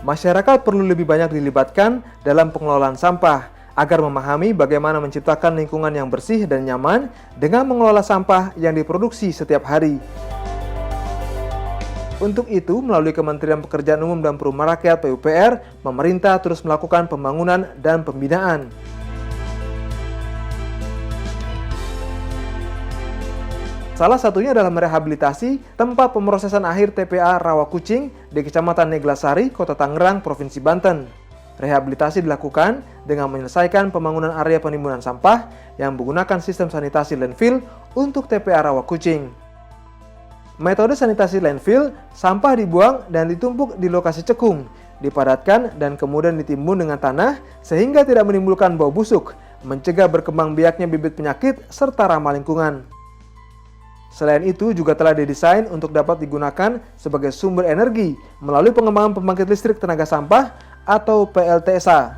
Masyarakat perlu lebih banyak dilibatkan dalam pengelolaan sampah agar memahami bagaimana menciptakan lingkungan yang bersih dan nyaman dengan mengelola sampah yang diproduksi setiap hari. Untuk itu, melalui Kementerian Pekerjaan Umum dan Perumahan Rakyat (PUPR), pemerintah terus melakukan pembangunan dan pembinaan. Salah satunya adalah merehabilitasi tempat pemrosesan akhir TPA Rawakucing di Kecamatan Neglasari, Kota Tangerang, Provinsi Banten. Rehabilitasi dilakukan dengan menyelesaikan pembangunan area penimbunan sampah yang menggunakan sistem sanitasi landfill untuk TPA Rawakucing. Metode sanitasi landfill, sampah dibuang dan ditumpuk di lokasi cekung, dipadatkan dan kemudian ditimbun dengan tanah sehingga tidak menimbulkan bau busuk, mencegah berkembang biaknya bibit penyakit serta ramah lingkungan. Selain itu juga telah didesain untuk dapat digunakan sebagai sumber energi melalui pengembangan pembangkit listrik tenaga sampah atau PLTSA.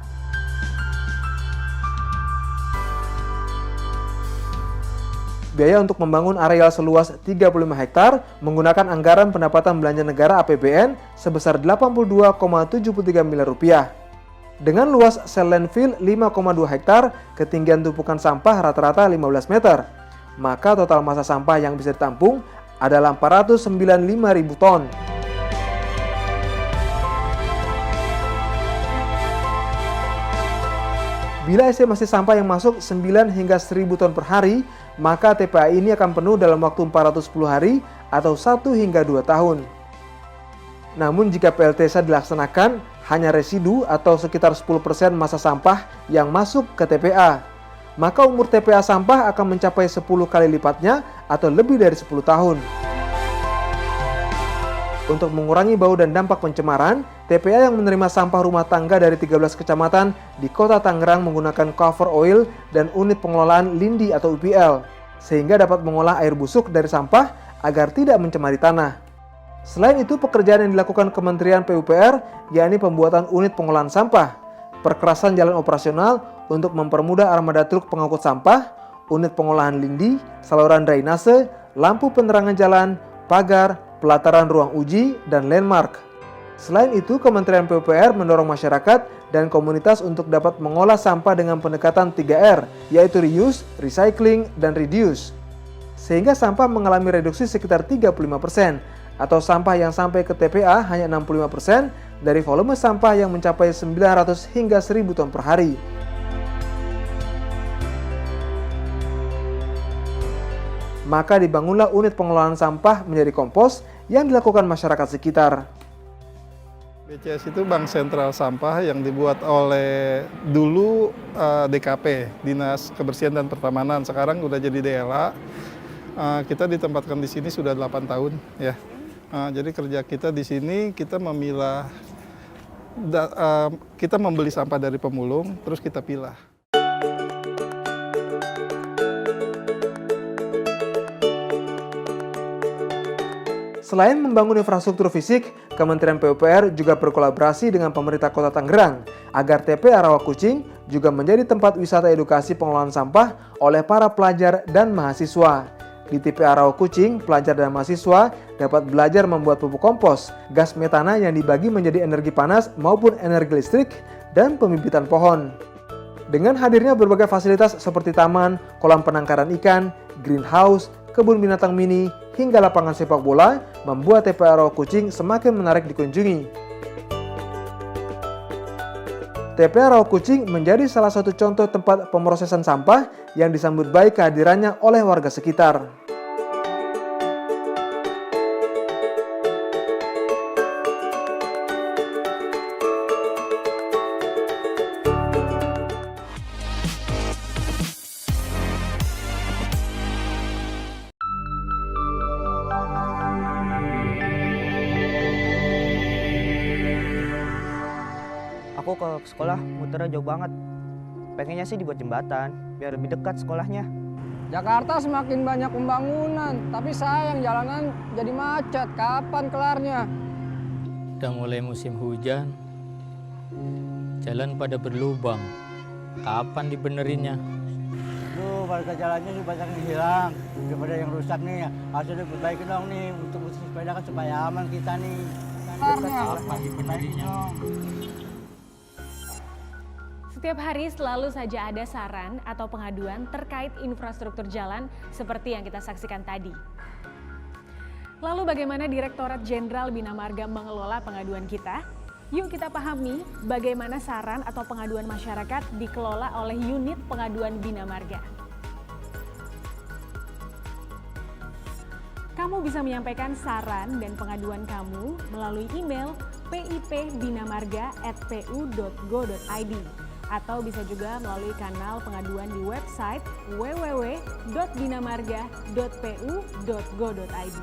Biaya untuk membangun areal seluas 35 hektar menggunakan anggaran pendapatan belanja negara APBN sebesar 82,73 miliar rupiah. Dengan luas sel landfill 5,2 hektar, ketinggian tumpukan sampah rata-rata 15 meter. Maka total massa sampah yang bisa ditampung adalah 495.000 ton. Bila estimasi sampah yang masuk 9 hingga 1.000 ton per hari, maka TPA ini akan penuh dalam waktu 410 hari atau 1 hingga 2 tahun. Namun jika PLTSA dilaksanakan, hanya residu atau sekitar 10% massa sampah yang masuk ke TPA. Maka umur TPA sampah akan mencapai 10 kali lipatnya atau lebih dari 10 tahun. Untuk mengurangi bau dan dampak pencemaran, TPA yang menerima sampah rumah tangga dari 13 kecamatan di Kota Tangerang menggunakan cover oil dan unit pengelolaan lindi atau UPL, sehingga dapat mengolah air busuk dari sampah agar tidak mencemari tanah. Selain itu, pekerjaan yang dilakukan Kementerian PUPR, yakni pembuatan unit pengolahan sampah, perkerasan jalan operasional untuk mempermudah armada truk pengangkut sampah, unit pengolahan lindi, saluran drainase, lampu penerangan jalan, pagar, pelataran ruang uji, dan landmark. Selain itu, Kementerian PUPR mendorong masyarakat dan komunitas untuk dapat mengolah sampah dengan pendekatan 3R, yaitu reuse, recycling, dan reduce. Sehingga sampah mengalami reduksi sekitar 35%, atau sampah yang sampai ke TPA hanya 65% dari volume sampah yang mencapai 900 hingga 1.000 ton per hari. Maka dibangunlah unit pengelolaan sampah menjadi kompos yang dilakukan masyarakat sekitar. BCS itu Bank Sentral Sampah yang dibuat oleh dulu DKP, Dinas Kebersihan dan Pertamanan, sekarang udah jadi DLA. Kita ditempatkan di sini sudah 8 tahun ya. Jadi kerja kita di sini kita memilah, kita membeli sampah dari pemulung, terus kita pilah. Selain membangun infrastruktur fisik, Kementerian PUPR juga berkolaborasi dengan pemerintah Kota Tangerang agar TPA Rawakucing juga menjadi tempat wisata edukasi pengelolaan sampah oleh para pelajar dan mahasiswa. Di TPA Rawakucing, pelajar dan mahasiswa dapat belajar membuat pupuk kompos, gas metana yang dibagi menjadi energi panas maupun energi listrik, dan pembibitan pohon. Dengan hadirnya berbagai fasilitas seperti taman, kolam penangkaran ikan, greenhouse, kebun binatang mini, hingga lapangan sepak bola, membuat TPA Rawakucing semakin menarik dikunjungi. TPA Rawakucing menjadi salah satu contoh tempat pemrosesan sampah yang disambut baik kehadirannya oleh warga sekitar. Aku ke sekolah muternya jauh banget. Pengennya sih dibuat jembatan, biar lebih dekat sekolahnya. Jakarta semakin banyak pembangunan, tapi sayang jalanan jadi macet. Kapan kelarnya? Udah mulai musim hujan, jalan pada berlubang. Kapan dibenerinnya? Tuh, warga jalannya sih banyak yang hilang. Daripada yang rusak nih, harusnya diperbaiki dong nih untuk sepeda kan supaya aman kita nih. Setiap hari selalu saja ada saran atau pengaduan terkait infrastruktur jalan seperti yang kita saksikan tadi. Lalu bagaimana Direktorat Jenderal Bina Marga mengelola pengaduan kita? Yuk kita pahami bagaimana saran atau pengaduan masyarakat dikelola oleh unit pengaduan Bina Marga. Kamu bisa menyampaikan saran dan pengaduan kamu melalui email pipbinamarga@pu.go.id atau bisa juga melalui kanal pengaduan di website www.binamarga.pu.go.id.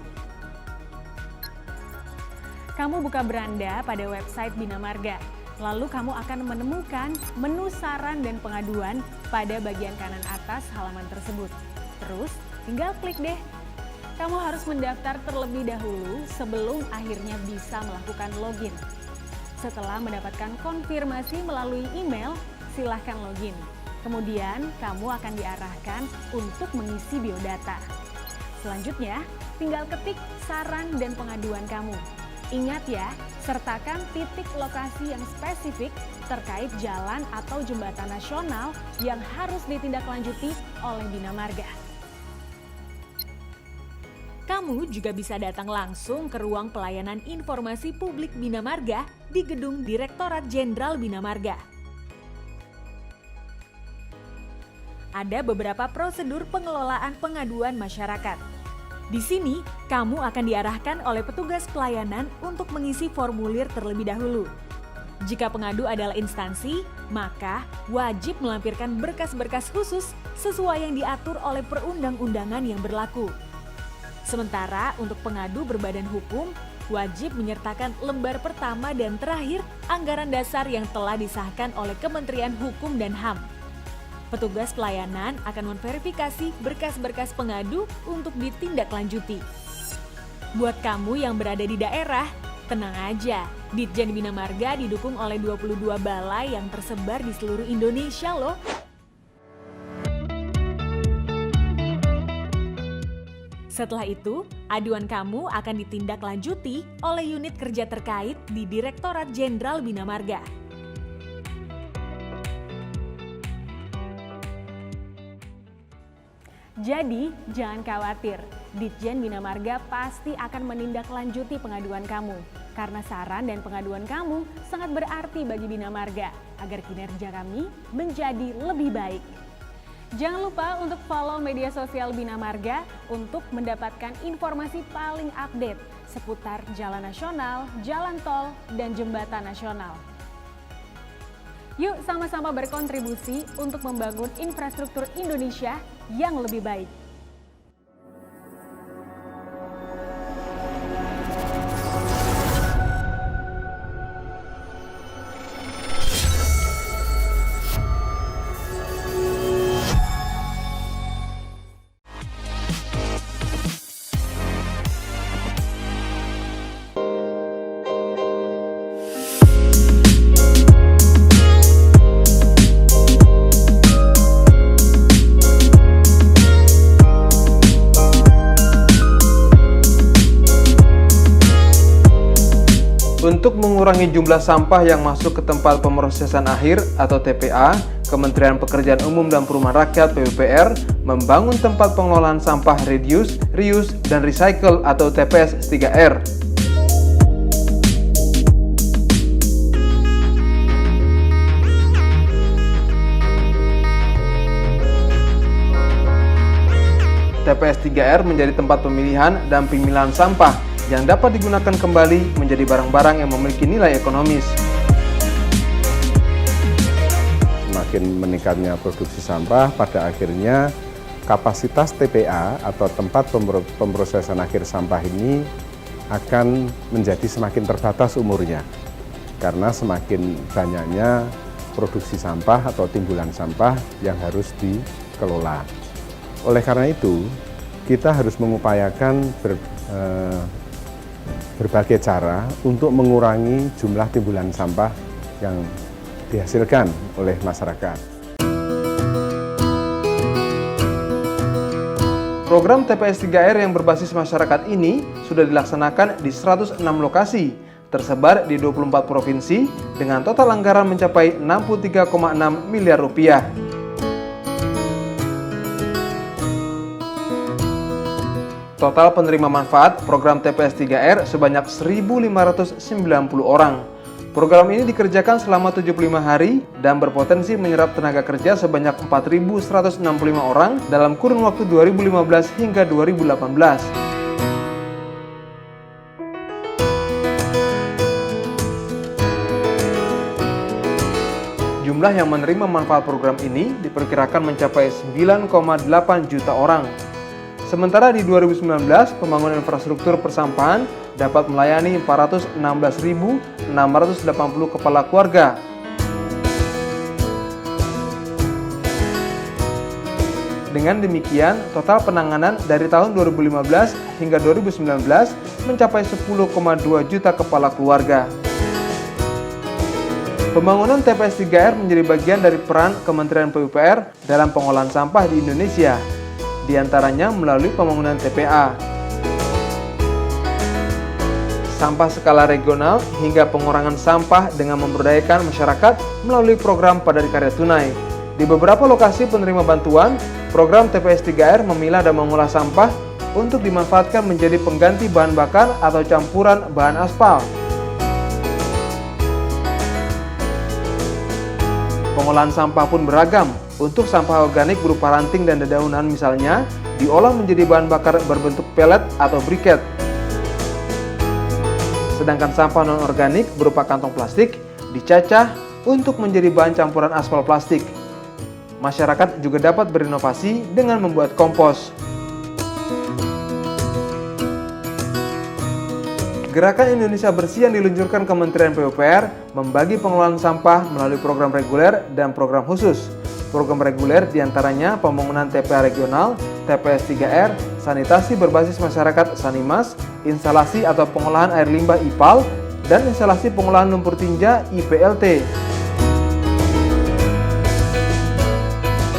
Kamu buka beranda pada website Bina Marga, lalu kamu akan menemukan menu saran dan pengaduan pada bagian kanan atas halaman tersebut. Terus tinggal klik deh. Kamu harus mendaftar terlebih dahulu sebelum akhirnya bisa melakukan login. Setelah mendapatkan konfirmasi melalui email, silahkan login. Kemudian kamu akan diarahkan untuk mengisi biodata. Selanjutnya, tinggal ketik saran dan pengaduan kamu. Ingat ya, sertakan titik lokasi yang spesifik terkait jalan atau jembatan nasional yang harus ditindaklanjuti oleh Bina Marga. Kamu juga bisa datang langsung ke ruang pelayanan informasi publik Bina Marga di gedung Direktorat Jenderal Bina Marga. Ada beberapa prosedur pengelolaan pengaduan masyarakat. Di sini, kamu akan diarahkan oleh petugas pelayanan untuk mengisi formulir terlebih dahulu. Jika pengadu adalah instansi, maka wajib melampirkan berkas-berkas khusus sesuai yang diatur oleh perundang-undangan yang berlaku. Sementara untuk pengadu berbadan hukum, wajib menyertakan lembar pertama dan terakhir anggaran dasar yang telah disahkan oleh Kementerian Hukum dan HAM. Petugas pelayanan akan memverifikasi berkas-berkas pengadu untuk ditindaklanjuti. Buat kamu yang berada di daerah, tenang aja, Ditjen Bina Marga didukung oleh 22 balai yang tersebar di seluruh Indonesia loh. Setelah itu, aduan kamu akan ditindaklanjuti oleh unit kerja terkait di Direktorat Jenderal Bina Marga. Jadi, jangan khawatir, Ditjen Bina Marga pasti akan menindaklanjuti pengaduan kamu. Karena saran dan pengaduan kamu sangat berarti bagi Bina Marga, agar kinerja kami menjadi lebih baik. Jangan lupa untuk follow media sosial Bina Marga untuk mendapatkan informasi paling update seputar jalan nasional, jalan tol, dan jembatan nasional. Yuk sama-sama berkontribusi untuk membangun infrastruktur Indonesia yang lebih baik. Untuk mengurangi jumlah sampah yang masuk ke tempat pemrosesan akhir atau TPA, Kementerian Pekerjaan Umum dan Perumahan Rakyat (PUPR) membangun tempat pengelolaan sampah reduce, reuse, dan recycle atau TPS 3R. TPS 3R menjadi tempat pemilihan dan pemilahan sampah yang dapat digunakan kembali menjadi barang-barang yang memiliki nilai ekonomis. Semakin meningkatnya produksi sampah, pada akhirnya kapasitas TPA atau tempat pemrosesan akhir sampah ini akan menjadi semakin terbatas umurnya. Karena semakin banyaknya produksi sampah atau timbulan sampah yang harus dikelola. Oleh karena itu, kita harus mengupayakan berbagai cara untuk mengurangi jumlah timbulan sampah yang dihasilkan oleh masyarakat. Program TPS 3R yang berbasis masyarakat ini sudah dilaksanakan di 106 lokasi, tersebar di 24 provinsi dengan total anggaran mencapai 63,6 miliar rupiah. Total penerima manfaat program TPS 3R sebanyak 1.590 orang. Program ini dikerjakan selama 75 hari dan berpotensi menyerap tenaga kerja sebanyak 4.165 orang dalam kurun waktu 2015 hingga 2018. Jumlah yang menerima manfaat program ini diperkirakan mencapai 9,8 juta orang. Sementara di 2019, pembangunan infrastruktur persampahan dapat melayani 416.680 kepala keluarga. Dengan demikian, total penanganan dari tahun 2015 hingga 2019 mencapai 10,2 juta kepala keluarga. Pembangunan TPS 3R menjadi bagian dari peran Kementerian PUPR dalam pengolahan sampah di Indonesia, di antaranya melalui pembangunan TPA. Sampah skala regional hingga pengurangan sampah dengan memberdayakan masyarakat melalui program Padat Karya Tunai. Di beberapa lokasi penerima bantuan, program TPS 3R memilah dan mengolah sampah untuk dimanfaatkan menjadi pengganti bahan bakar atau campuran bahan aspal. Pengolahan sampah pun beragam. Untuk sampah organik berupa ranting dan dedaunan misalnya, diolah menjadi bahan bakar berbentuk pelet atau briket. Sedangkan sampah non-organik berupa kantong plastik dicacah untuk menjadi bahan campuran aspal plastik. Masyarakat juga dapat berinovasi dengan membuat kompos. Gerakan Indonesia Bersih yang diluncurkan Kementerian PUPR membagi pengelolaan sampah melalui program reguler dan program khusus. Program reguler diantaranya pembangunan TPA regional, TPS 3R, sanitasi berbasis masyarakat Sanimas, instalasi atau pengolahan air limbah IPAL, dan instalasi pengolahan lumpur tinja IPLT.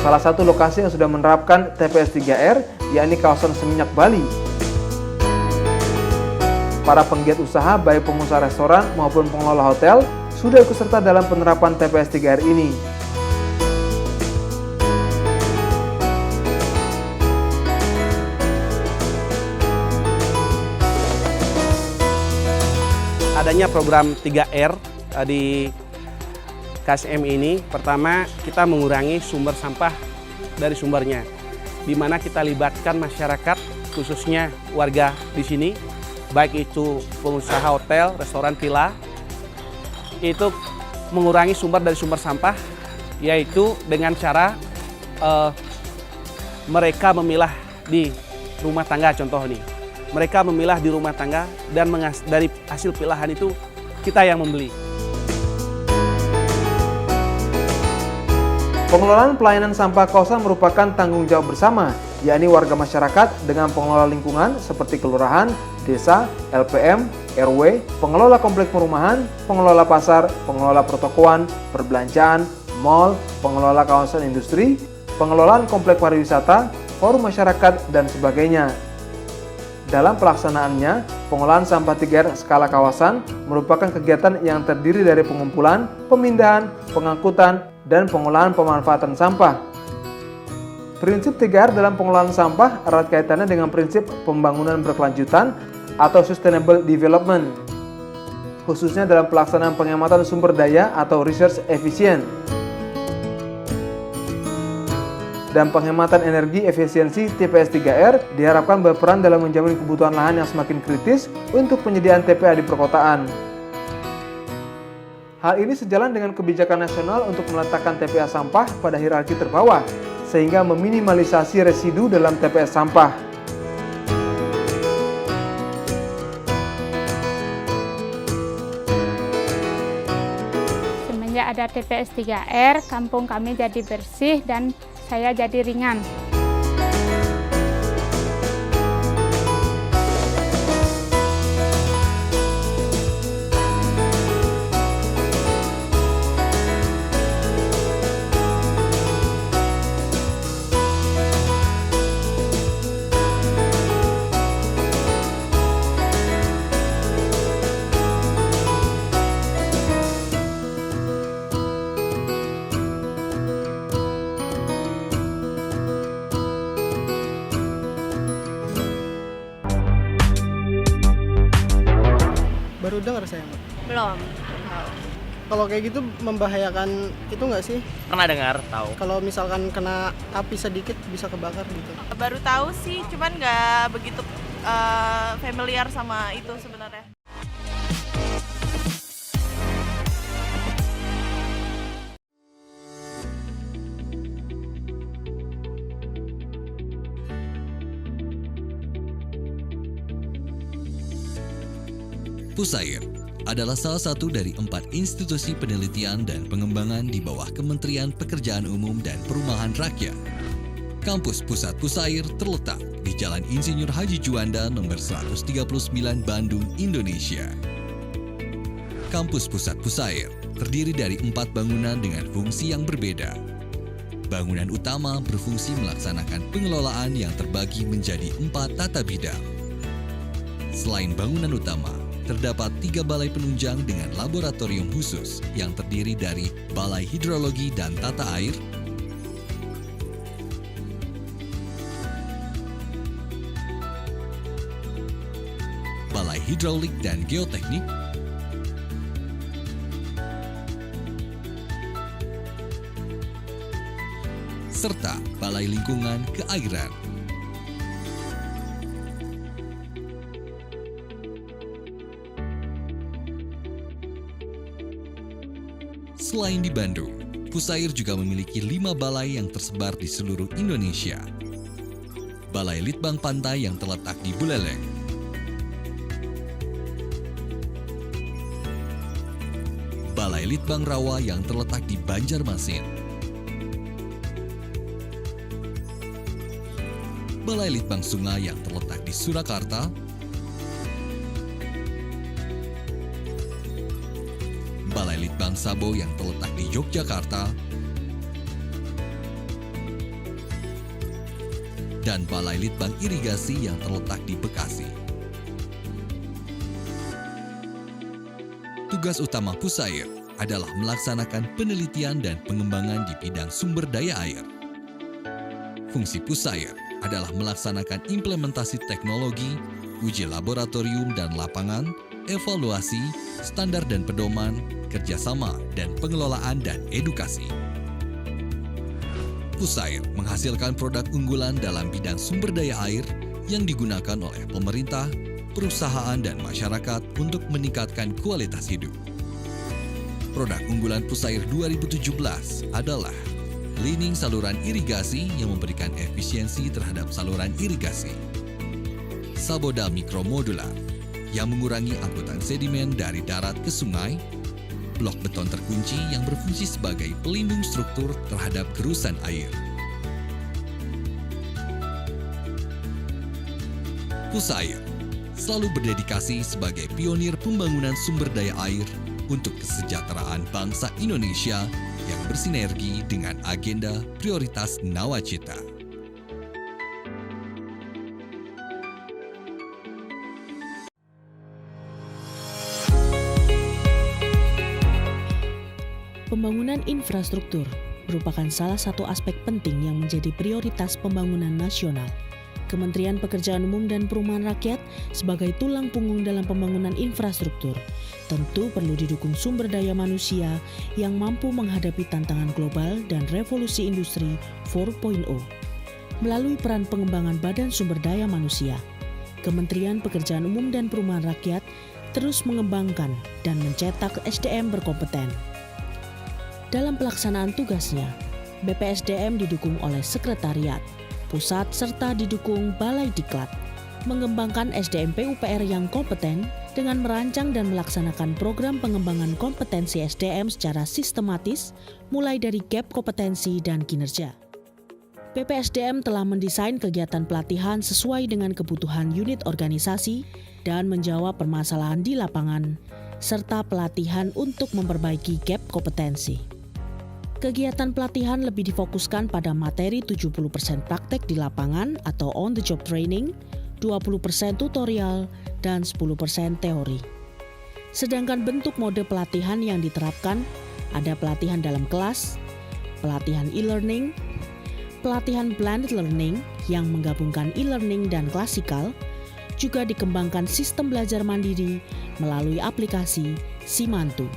Salah satu lokasi yang sudah menerapkan TPS 3R yakni kawasan Seminyak, Bali. Para penggiat usaha baik pengusaha restoran maupun pengelola hotel sudah ikut serta dalam penerapan TPS 3R ini. Adanya program 3R di KSM ini, pertama kita mengurangi sumber sampah dari sumbernya, di mana kita libatkan masyarakat, khususnya warga di sini, baik itu pengusaha hotel, restoran, villa, itu mengurangi sumber dari sumber sampah, yaitu dengan cara mereka memilah di rumah tangga, contoh nih. Mereka memilah di rumah tangga dan dari hasil pilahan itu kita yang membeli. Pengelolaan pelayanan sampah kawasan merupakan tanggung jawab bersama, yakni warga masyarakat dengan pengelola lingkungan seperti kelurahan, desa, LPM, RW, pengelola komplek perumahan, pengelola pasar, pengelola pertokoan, perbelanjaan, mal, pengelola kawasan industri, pengelolaan komplek pariwisata, forum masyarakat, dan sebagainya. Dalam pelaksanaannya, pengolahan sampah 3R skala kawasan merupakan kegiatan yang terdiri dari pengumpulan, pemindahan, pengangkutan, dan pengolahan pemanfaatan sampah. Prinsip 3R dalam pengolahan sampah erat kaitannya dengan prinsip pembangunan berkelanjutan atau sustainable development, khususnya dalam pelaksanaan penghematan sumber daya atau resource efisien dan penghematan energi efisiensi. TPS 3R diharapkan berperan dalam menjamin kebutuhan lahan yang semakin kritis untuk penyediaan TPA di perkotaan. Hal ini sejalan dengan kebijakan nasional untuk meletakkan TPA sampah pada hierarki terbawah, sehingga meminimalisasi residu dalam TPS sampah. Semenjak ada TPS 3R, kampung kami jadi bersih dan saya jadi ringan. Baru dengar saya, Mbak. Belum. Kalau kayak gitu membahayakan itu nggak sih? Pernah dengar, tahu. Kalau misalkan kena api sedikit bisa kebakar gitu. Baru tahu sih, cuman nggak begitu familiar sama itu sebenarnya. Pusair adalah salah satu dari 4 institusi penelitian dan pengembangan di bawah Kementerian Pekerjaan Umum dan Perumahan Rakyat. Kampus Pusat Pusair terletak di Jalan Insinyur Haji Juanda nomor 139 Bandung, Indonesia. Kampus Pusat Pusair terdiri dari 4 bangunan dengan fungsi yang berbeda. Bangunan utama berfungsi melaksanakan pengelolaan yang terbagi menjadi 4 tata bidang. Selain bangunan utama, terdapat 3 balai penunjang dengan laboratorium khusus yang terdiri dari Balai Hidrologi dan Tata Air, Balai Hidraulik dan Geoteknik, serta Balai Lingkungan Keairan. Selain di Bandung, Pusair juga memiliki 5 balai yang tersebar di seluruh Indonesia. Balai Litbang Pantai yang terletak di Buleleng, Balai Litbang Rawa yang terletak di Banjarmasin, Balai Litbang Sungai yang terletak di Surakarta, Balai Litbang Sabo yang terletak di Yogyakarta, dan Balai Litbang Irigasi yang terletak di Bekasi. Tugas utama Pusair adalah melaksanakan penelitian dan pengembangan di bidang sumber daya air. Fungsi Pusair adalah melaksanakan implementasi teknologi, uji laboratorium dan lapangan, evaluasi, standar dan pedoman, kerjasama dan pengelolaan dan edukasi. Pusair menghasilkan produk unggulan dalam bidang sumber daya air yang digunakan oleh pemerintah, perusahaan dan masyarakat untuk meningkatkan kualitas hidup. Produk unggulan Pusair 2017 adalah cleaning saluran irigasi yang memberikan efisiensi terhadap saluran irigasi, Saboda Mikromodular yang mengurangi angkutan sedimen dari darat ke sungai, blok beton terkunci yang berfungsi sebagai pelindung struktur terhadap gerusan air. Pusair selalu berdedikasi sebagai pionir pembangunan sumber daya air untuk kesejahteraan bangsa Indonesia yang bersinergi dengan agenda prioritas Nawacita. Pembangunan infrastruktur merupakan salah satu aspek penting yang menjadi prioritas pembangunan nasional. Kementerian Pekerjaan Umum dan Perumahan Rakyat sebagai tulang punggung dalam pembangunan infrastruktur tentu perlu didukung sumber daya manusia yang mampu menghadapi tantangan global dan revolusi industri 4.0. Melalui peran pengembangan badan sumber daya manusia, Kementerian Pekerjaan Umum dan Perumahan Rakyat terus mengembangkan dan mencetak SDM berkompeten. Dalam pelaksanaan tugasnya, BPSDM didukung oleh Sekretariat Pusat serta didukung Balai Diklat, mengembangkan SDM PUPR yang kompeten dengan merancang dan melaksanakan program pengembangan kompetensi SDM secara sistematis, mulai dari gap kompetensi dan kinerja. BPSDM telah mendesain kegiatan pelatihan sesuai dengan kebutuhan unit organisasi dan menjawab permasalahan di lapangan, serta pelatihan untuk memperbaiki gap kompetensi. Kegiatan pelatihan lebih difokuskan pada materi 70% praktek di lapangan atau on-the-job training, 20% tutorial, dan 10% teori. Sedangkan bentuk mode pelatihan yang diterapkan ada pelatihan dalam kelas, pelatihan e-learning, pelatihan blended learning yang menggabungkan e-learning dan klasikal, juga dikembangkan sistem belajar mandiri melalui aplikasi Simantu.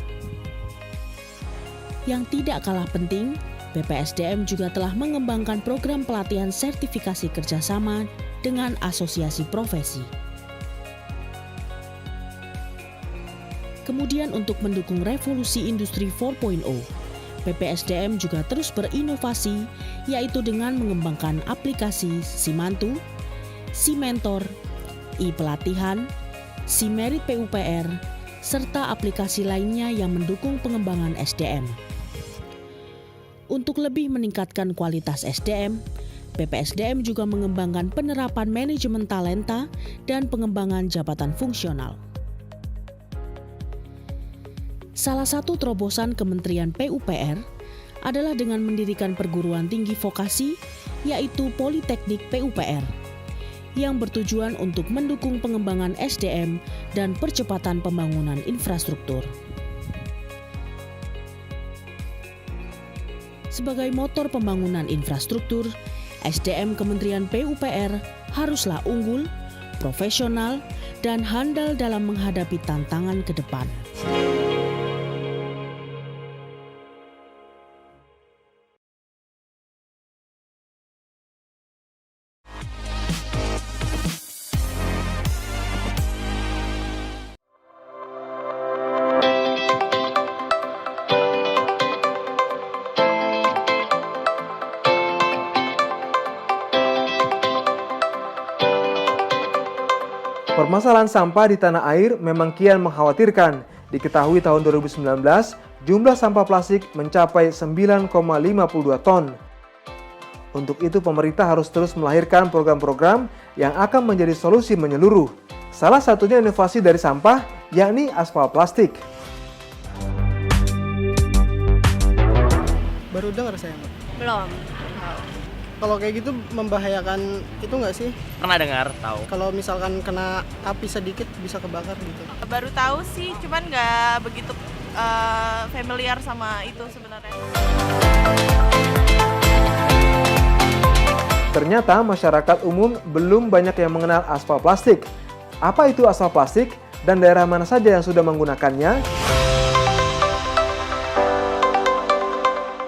Yang tidak kalah penting, BPSDM juga telah mengembangkan program pelatihan sertifikasi kerjasama dengan asosiasi profesi. Kemudian untuk mendukung revolusi industri 4.0, BPSDM juga terus berinovasi, yaitu dengan mengembangkan aplikasi Simantu, Simentor, I-Pelatihan, Simerit PUPR, serta aplikasi lainnya yang mendukung pengembangan SDM. Untuk lebih meningkatkan kualitas SDM, BPSDM juga mengembangkan penerapan manajemen talenta dan pengembangan jabatan fungsional. Salah satu terobosan Kementerian PUPR adalah dengan mendirikan perguruan tinggi vokasi, yaitu Politeknik PUPR, yang bertujuan untuk mendukung pengembangan SDM dan percepatan pembangunan infrastruktur. Sebagai motor pembangunan infrastruktur, SDM Kementerian PUPR haruslah unggul, profesional, dan handal dalam menghadapi tantangan ke depan. Permasalahan sampah di tanah air memang kian mengkhawatirkan. Diketahui tahun 2019, jumlah sampah plastik mencapai 9,52 ton. Untuk itu pemerintah harus terus melahirkan program-program yang akan menjadi solusi menyeluruh. Salah satunya inovasi dari sampah, yakni aspal plastik. Baru dengar saya, Mbak. Belum. Kalau kayak gitu membahayakan itu nggak sih? Pernah dengar, tahu. Kalau misalkan kena api sedikit bisa kebakar gitu. Baru tahu sih, cuman nggak begitu familiar sama itu sebenarnya. Ternyata masyarakat umum belum banyak yang mengenal aspal plastik. Apa itu aspal plastik dan daerah mana saja yang sudah menggunakannya?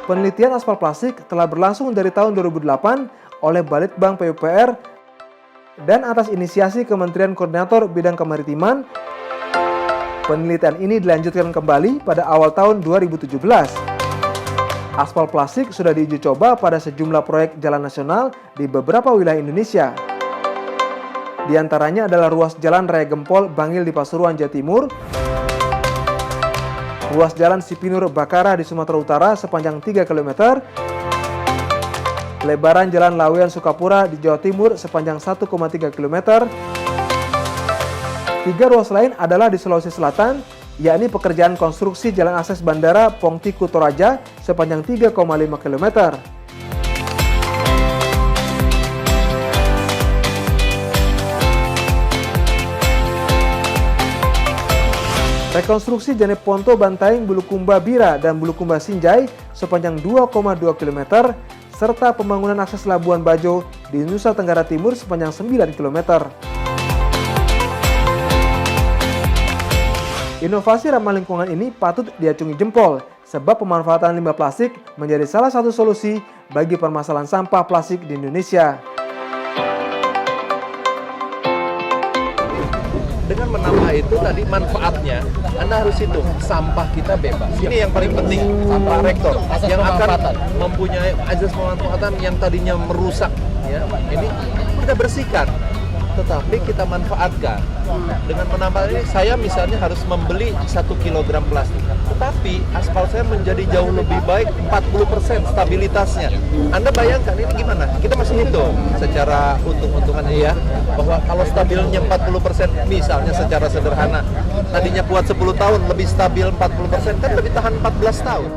Penelitian aspal plastik telah berlangsung dari tahun 2008 oleh Balitbang PUPR dan atas inisiasi Kementerian Koordinator Bidang Kemaritiman. Penelitian ini dilanjutkan kembali pada awal tahun 2017. Aspal plastik sudah diuji coba pada sejumlah proyek jalan nasional di beberapa wilayah Indonesia. Di antaranya adalah ruas Jalan Raya Gempol Bangil di Pasuruan, Jawa Timur, ruas Jalan Sipinur Bakara di Sumatera Utara sepanjang 3 km, lebaran Jalan Lawean Sukapura di Jawa Timur sepanjang 1,3 km. 3 ruas lain adalah di Sulawesi Selatan, yakni pekerjaan konstruksi jalan akses Bandara Pongtiku Toraja sepanjang 3,5 km. Rekonstruksi Janep Ponto Bantaing Bulukumba Bira dan Bulukumba Sinjai sepanjang 2,2 km, serta pembangunan akses Labuan Bajo di Nusa Tenggara Timur sepanjang 9 km. Inovasi ramah lingkungan ini patut diacungi jempol, sebab pemanfaatan limbah plastik menjadi salah satu solusi bagi permasalahan sampah plastik di Indonesia. Dengan menambah itu tadi manfaatnya, Anda harus hitung sampah kita bebas. Ini yang paling penting, sampah rektor yang akan mempunyai azas pemanfaatan yang tadinya merusak, ya. Ini kita bersihkan, tetapi kita manfaatkan. Dengan menambah ini, saya misalnya harus membeli 1 kg plastik, tetapi aspal saya menjadi jauh lebih baik, 40% stabilitasnya. Anda bayangkan ini gimana? Kita masih hitung secara untung-untungannya ya, bahwa kalau stabilnya 40%, misalnya secara sederhana, tadinya kuat 10 tahun, lebih stabil 40%, kan lebih tahan 14 tahun.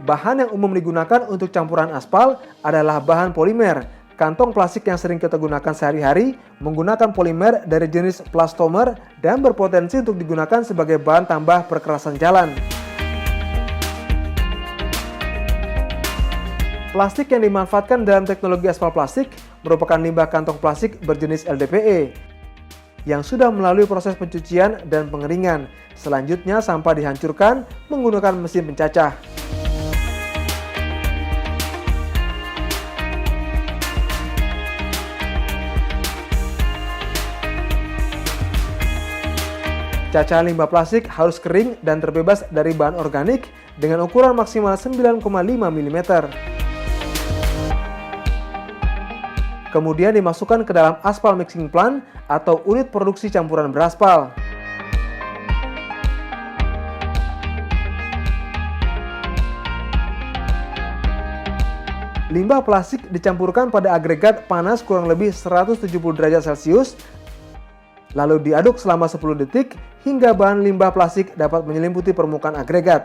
Bahan yang umum digunakan untuk campuran aspal adalah bahan polimer. Kantong plastik yang sering kita gunakan sehari-hari menggunakan polimer dari jenis plastomer dan berpotensi untuk digunakan sebagai bahan tambah perkerasan jalan. Plastik yang dimanfaatkan dalam teknologi aspal plastik merupakan limbah kantong plastik berjenis LDPE yang sudah melalui proses pencucian dan pengeringan. Selanjutnya sampah dihancurkan menggunakan mesin pencacah. Cacahan limbah plastik harus kering dan terbebas dari bahan organik dengan ukuran maksimal 9,5 mm. Kemudian dimasukkan ke dalam aspal mixing plant atau unit produksi campuran beraspal. Limbah plastik dicampurkan pada agregat panas kurang lebih 170 derajat Celcius, lalu diaduk selama 10 detik hingga bahan limbah plastik dapat menyelimuti permukaan agregat.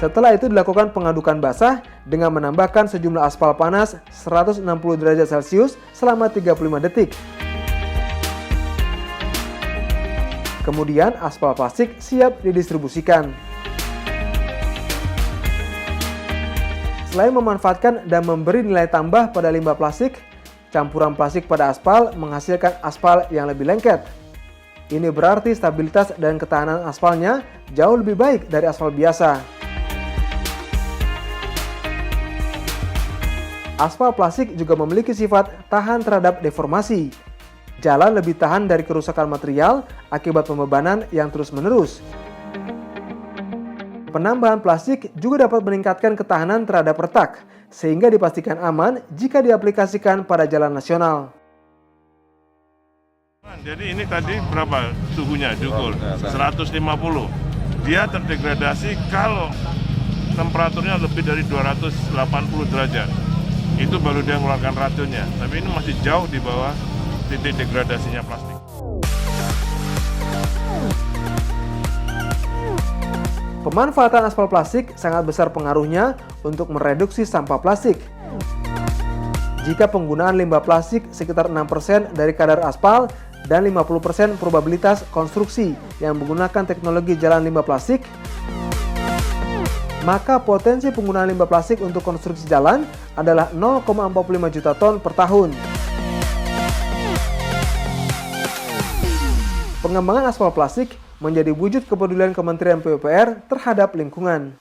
Setelah itu dilakukan pengadukan basah dengan menambahkan sejumlah aspal panas 160 derajat Celcius selama 35 detik. Kemudian aspal plastik siap didistribusikan. Selain memanfaatkan dan memberi nilai tambah pada limbah plastik, campuran plastik pada aspal menghasilkan aspal yang lebih lengket. Ini berarti stabilitas dan ketahanan aspalnya jauh lebih baik dari aspal biasa. Aspal plastik juga memiliki sifat tahan terhadap deformasi. Jalan lebih tahan dari kerusakan material akibat pembebanan yang terus-menerus. Penambahan plastik juga dapat meningkatkan ketahanan terhadap retak, sehingga dipastikan aman jika diaplikasikan pada jalan nasional. Jadi ini tadi berapa suhunya, Jukul? 150. Dia terdegradasi kalau temperaturnya lebih dari 280 derajat. Itu baru dia mengeluarkan racunnya, tapi ini masih jauh di bawah titik degradasinya plastik. Pemanfaatan aspal plastik sangat besar pengaruhnya untuk mereduksi sampah plastik. Jika penggunaan limbah plastik sekitar 6% dari kadar aspal dan 50% probabilitas konstruksi yang menggunakan teknologi jalan limbah plastik, maka potensi penggunaan limbah plastik untuk konstruksi jalan adalah 0,45 juta ton per tahun. Pengembangan aspal plastik menjadi wujud kepedulian Kementerian PUPR terhadap lingkungan.